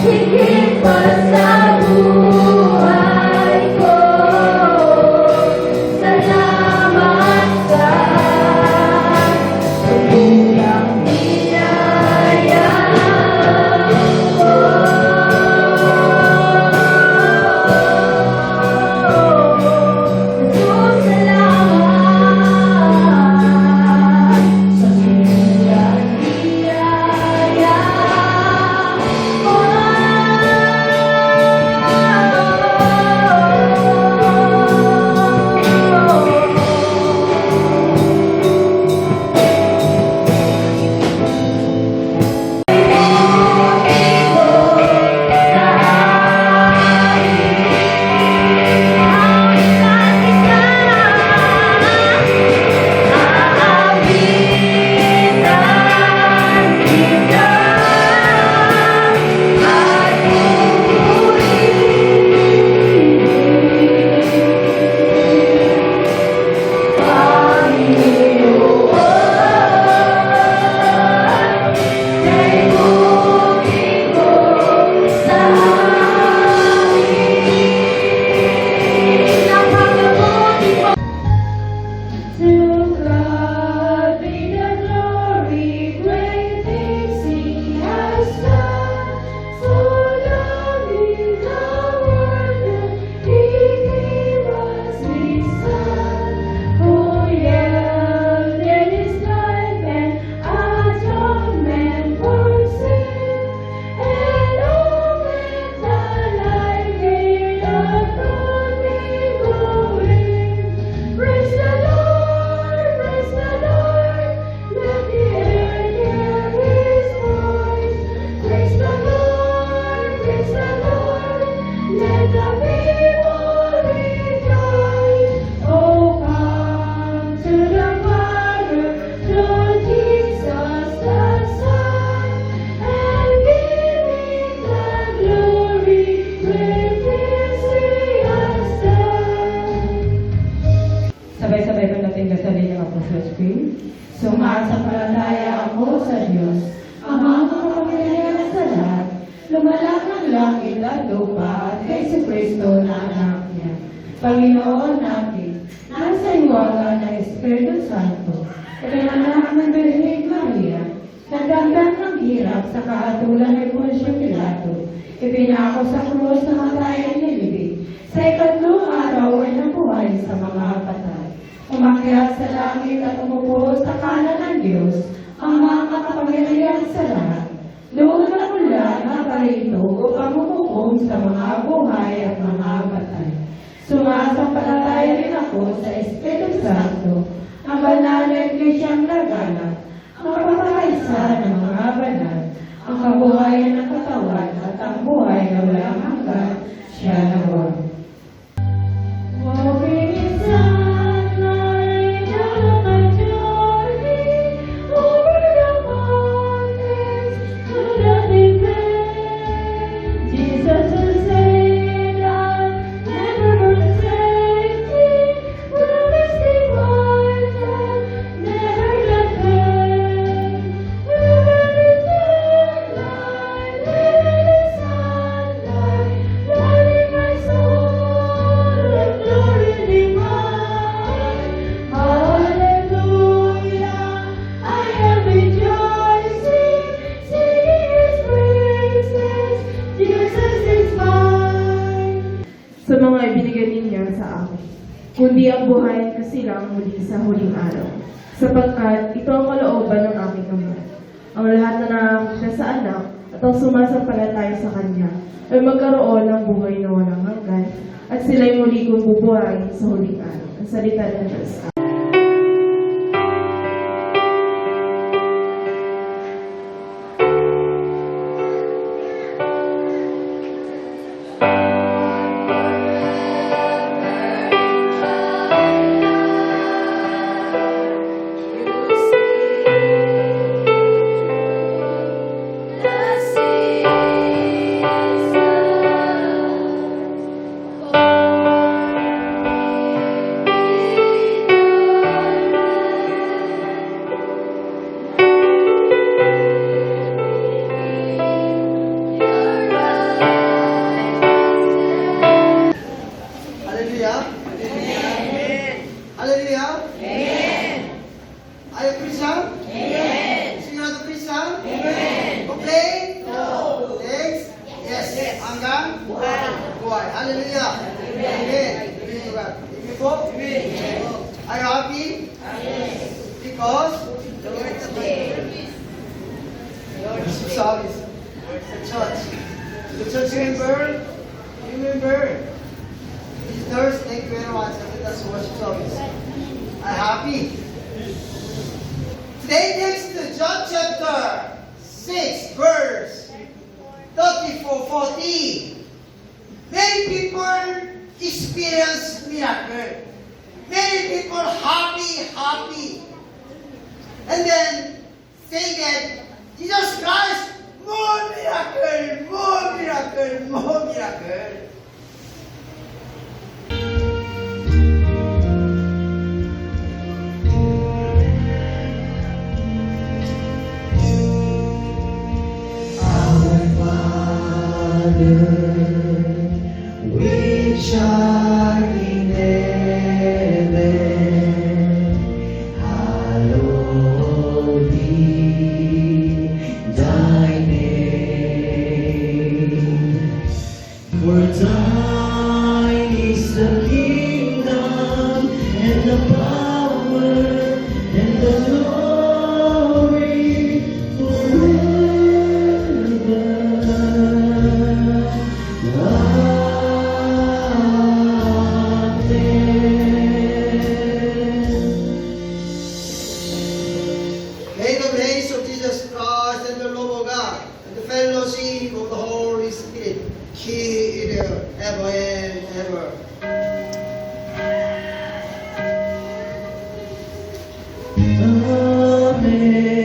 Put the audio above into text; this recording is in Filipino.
higit pa sa buhay ko. Salamat sa tumulang niyaya mo. Jesus, salamat sa tumulang niyaya mo. Sabay-sabay ba natin gasalin ang Apostles' Creed? Sumasampalataya ako sa Diyos, Amang makapangyarihan sa lahat, lumalang ng langit at lupa, at kay si Kristo na anak niya. Panginoon natin, nasa iwaga ng Espiritu Santo, ipinanak ng Birheng Maria, nagdagdag ng hirap sa kahatulan ni Poncio Pilato, ipinako sa krus na matay nilibig, sa ikatlong araw ay nabuhay sa mga patay. Umakyat sa langit at umupo sa kanan ng Diyos, ang mga makapangyarihan sa lahat. Doon na mula na parito upang hukukom sa mga buhay at mga patay. Sumasampalataya rin ako sa Espiritu Santo, ang banal na Iglesyang laganap, ang kapapakaisa ng mga banal, ang kabuhayan ng katawan at ang buhay na walang hanggan. Siya nawa. Walking in sunlight, down my journey, over the mountains, to the deep end. Jesus will say that never forsake me, promise divine that never let end. Living in sunlight, living in sunlight, lighting my soul with glory divine. Hallelujah, I am rejoicing, singing His praises. Jesus is mine. Sa mga ibinigay ninyo sa akin, kundi ang buhay kasi lang muli sa huling araw. Sapagkat ito ang kalooban ng aking Ama. Ang lahat na nanganak siya sa anak at ang sumasampalataya sa Kanya ay magkaroon ng buhay na walang hanggan at sila'y muli kong bubuhayin sa huling araw. Ang salita ng Diyos. The Hallelujah. Amen. Amen to God. Amen po? Amen. Are you happy? Yes. Because the Lord is there. The Lord is service. The church. The church member. Remember. Visitors, thank you very much. That's worship service. I'm happy. Today next to John chapter 6 verse 34-40. Many people experience miracle. Many people happy. And then say that Jesus Christ, more miracle. Our Father, which art in heaven, hallowed be thy name. For thine is the kingdom and the power and the glory forever. May the grace of Jesus Christ and the love of God and the fellowship of the Holy Spirit keep it ever and ever. Amen.